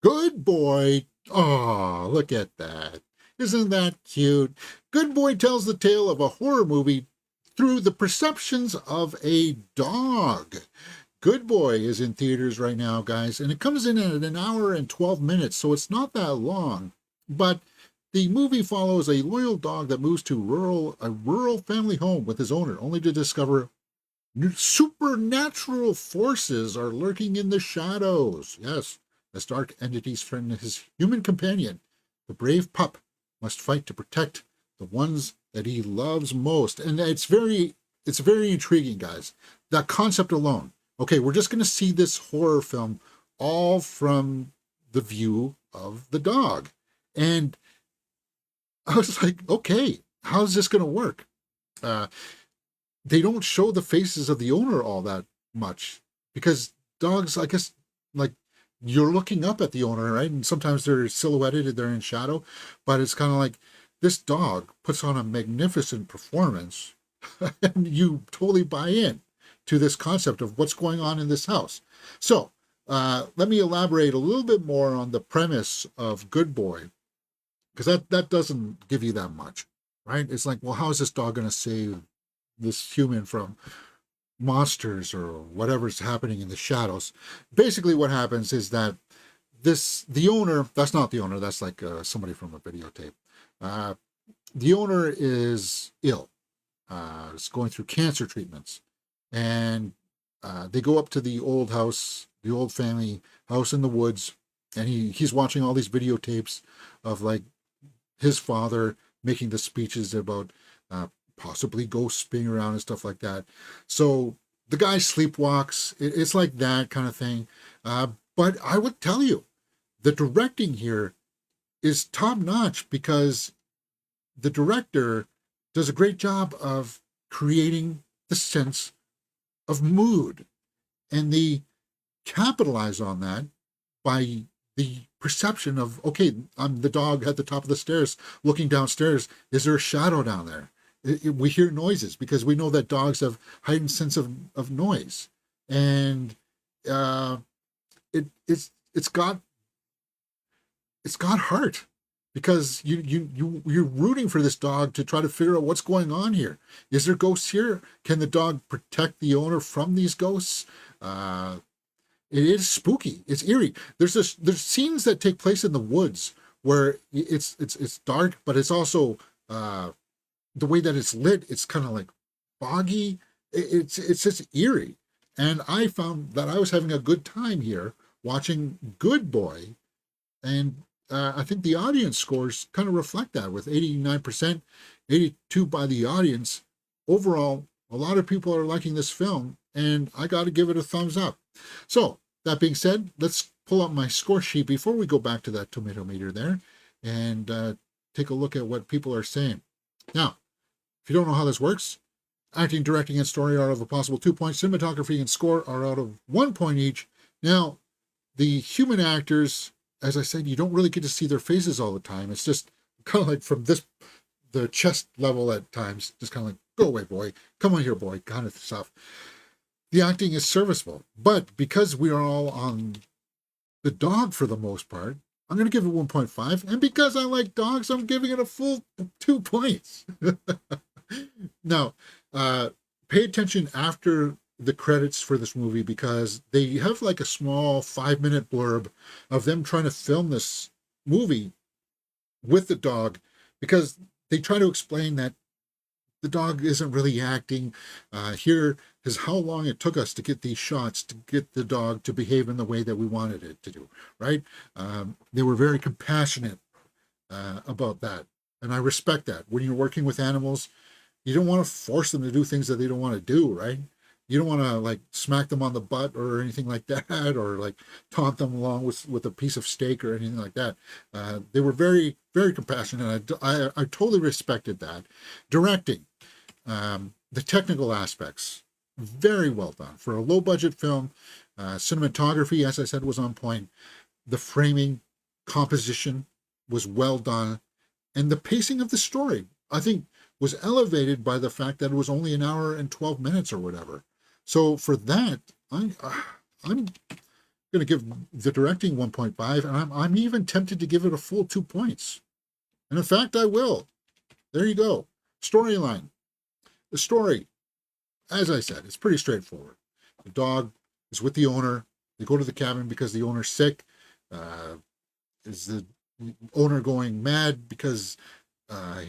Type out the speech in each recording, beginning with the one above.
Good boy. Oh, look at that. Isn't that cute? Good Boy tells the tale of a horror movie through the perceptions of a dog. Good Boy is in theaters right now, guys, and it comes in at an hour and 12 minutes, so it's not that long. But the movie follows a loyal dog that moves to a rural family home with his owner, only to discover supernatural forces are lurking in the shadows. Yes, as dark entities threaten his human companion, the brave pup must fight to protect the ones that he loves most. And it's very intriguing, guys. That concept alone. Okay, we're just going to see this horror film all from the view of the dog. And I was like, okay, how's this going to work? Uh, they don't show the faces of the owner all that much because dogs, I guess, like you're looking up at the owner, right? And sometimes they're silhouetted and they're in shadow, but it's kind of like this dog puts on a magnificent performance and you totally buy in to this concept of what's going on in this house. So let me elaborate a little bit more on the premise of Good Boy, because that doesn't give you that much, right? It's like, well, how is this dog going to save this human from monsters or whatever's happening in the shadows? Basically, what happens is that the owner, that's not the owner, that's like somebody from a videotape. Uh, the owner is ill, is going through cancer treatments, and they go up to the old house, the old family house in the woods, and he's watching all these videotapes of like his father making the speeches about possibly ghosts being around and stuff like that. So the guy sleepwalks. It's like that kind of thing. But I would tell you, the directing here is top notch because the director does a great job of creating the sense of mood, and they capitalize on that by the perception of, okay, I'm the dog at the top of the stairs looking downstairs. Is there a shadow down there? We hear noises because we know that dogs have heightened sense of noise, and uh, it's got heart because you're rooting for this dog to try to figure out what's going on here. Is there ghosts here? Can the dog protect the owner from these ghosts? Uh, it is spooky. It's eerie. There's scenes that take place in the woods where it's dark, but it's also the way that it's lit. It's kind of like foggy. It's just eerie, and I found that I was having a good time here watching Good Boy, and I think the audience scores kind of reflect that with 89%, 82 by the audience. Overall, a lot of people are liking this film, and I got to give it a thumbs up. So, that being said, let's pull up my score sheet before we go back to that tomato meter there and take a look at what people are saying. Now, if you don't know how this works, acting, directing, and story are out of a possible 2 points. Cinematography and score are out of 1 point each. Now, the human actors, as I said, you don't really get to see their faces all the time. It's just kind of like from the chest level at times, just kind of like, go away, boy. Come on here, boy, kind of stuff. The acting is serviceable. But because we are all on the dog for the most part, I'm going to give it 1.5. And because I like dogs, I'm giving it a full 2 points. Now, pay attention after the credits for this movie because they have like a small 5-minute blurb of them trying to film this movie with the dog, because they try to explain that the dog isn't really acting. Here is how long it took us to get these shots to get the dog to behave in the way that we wanted it to do, right? They were very compassionate about that. And I respect that. When you're working with animals, you don't want to force them to do things that they don't want to do, right? You don't want to like smack them on the butt or anything like that, or like taunt them along with a piece of steak or anything like that. They were very, very compassionate. I totally respected that. Directing, the technical aspects, very well done for a low budget film. Cinematography, as I said, was on point. The framing, composition was well done, and the pacing of the story, I think, was elevated by the fact that it was only an hour and 12 minutes or whatever. So for that, I'm going to give the directing 1.5, and I'm even tempted to give it a full 2 points. And in fact, I will. There you go. Storyline. The story, as I said, it's pretty straightforward. The dog is with the owner. They go to the cabin because the owner's sick. Is the owner going mad because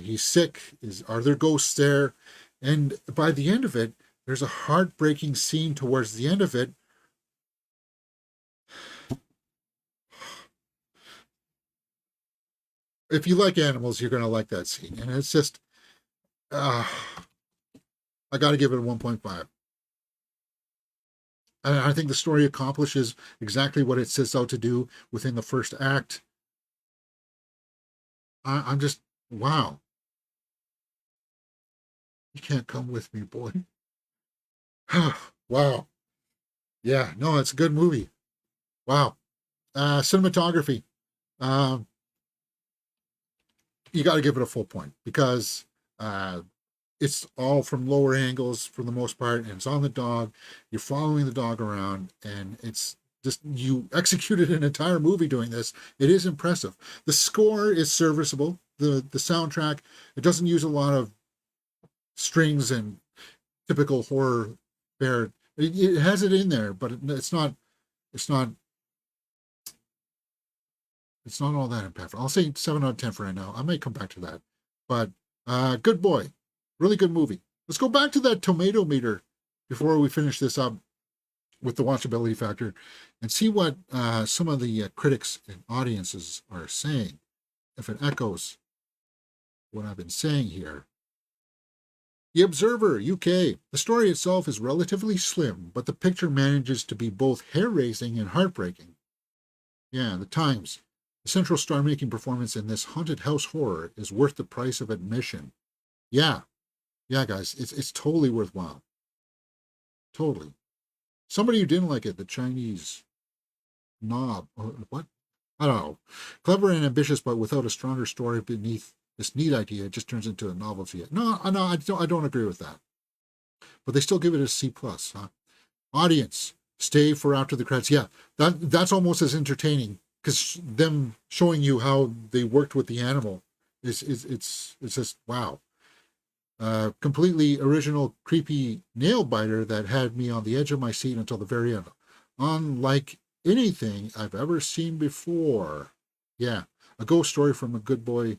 he's sick? Are there ghosts there? And by the end of it, there's a heartbreaking scene towards the end of it. If you like animals, you're going to like that scene. And it's just, I got to give it a 1.5. And I think the story accomplishes exactly what it sets out to do within the first act. I'm just, wow. You can't come with me, boy. Wow. Yeah, no, it's a good movie. Wow. Cinematography. Um, you got to give it a full point because uh, it's all from lower angles for the most part, and it's on the dog. You're following the dog around, and it's just you executed an entire movie doing this. It is impressive. The score is serviceable. The soundtrack, it doesn't use a lot of strings and typical horror fare. It has it in there, but it's not it's not all that impactful. I'll say 7 out of 10 for right now. I may come back to that. But good boy. Really good movie. Let's go back to that tomato meter before we finish this up with the watchability factor and see what some of the critics and audiences are saying. If it echoes what I've been saying here. The Observer, UK. The story itself is relatively slim, but the picture manages to be both hair-raising and heartbreaking. Yeah, the Times. The central star-making performance in this haunted house horror is worth the price of admission. Yeah, yeah, guys, it's totally worthwhile. Totally. Somebody who didn't like it, the Chinese knob, or what? I don't know. Clever and ambitious, but without a stronger story beneath this neat idea, it just turns into a novelty. No, I don't agree with that. But they still give it a C plus. Huh? Audience, stay for after the credits. Yeah, that's almost as entertaining because them showing you how they worked with the animal is it's just wow. Completely original, creepy nail biter that had me on the edge of my seat until the very end. Unlike anything I've ever seen before. Yeah, a ghost story from a good boy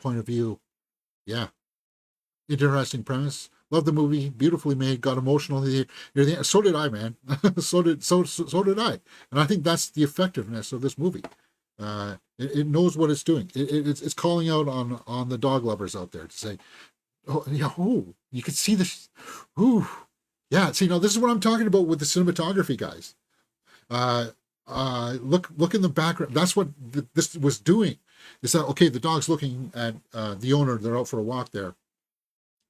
point of view. Yeah, interesting premise. Love the movie, beautifully made, got emotional. So did I, man. So did I, and I think that's the effectiveness of this movie. It knows what it's doing. It's calling out on the dog lovers out there to say, oh yeah, oh you can see this. Ooh, yeah. See, now this is what I'm talking about with the cinematography, guys. Look in the background. That's what this was doing. Is that okay? The dog's looking at the owner. They're out for a walk there,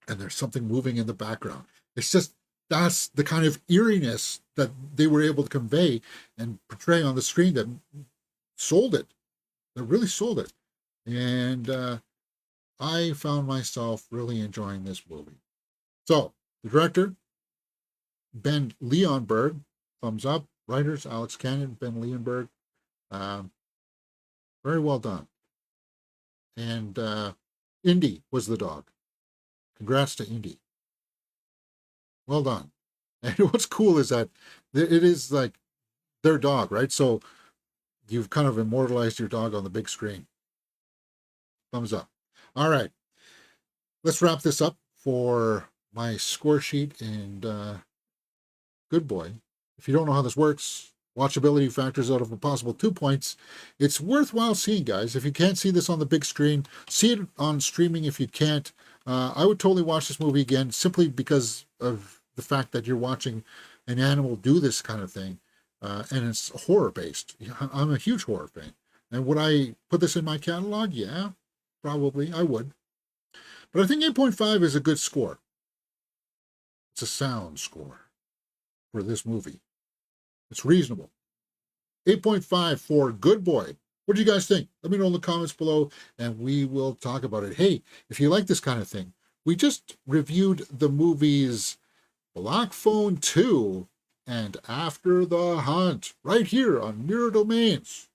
and there's something moving in the background. It's just that's the kind of eeriness that they were able to convey and portray on the screen that sold it. That really sold it, and I found myself really enjoying this movie. So the director, Ben Leonberg, thumbs up. Writers, Alex Cannon, Ben Leonberg. Um, very well done. And Indy was the dog. Congrats to Indy. Well done. And what's cool is that it is like their dog, right? So you've kind of immortalized your dog on the big screen. Thumbs up. All right. Let's wrap this up for my score sheet and good boy. If you don't know how this works, watchability factors out of a possible 2 points. It's worthwhile seeing, guys. If you can't see this on the big screen, see it on streaming if you can't. I would totally watch this movie again simply because of the fact that you're watching an animal do this kind of thing. And it's horror based. I'm a huge horror fan. And would I put this in my catalog? Yeah, probably I would. But I think 8.5 is a good score. It's a sound score for this movie. It's reasonable. 8.5 for Good Boy. What do you guys think? Let me know in the comments below and we will talk about it. Hey, if you like this kind of thing, we just reviewed the movies Black Phone 2 and After the Hunt, right here on Mirror Domains.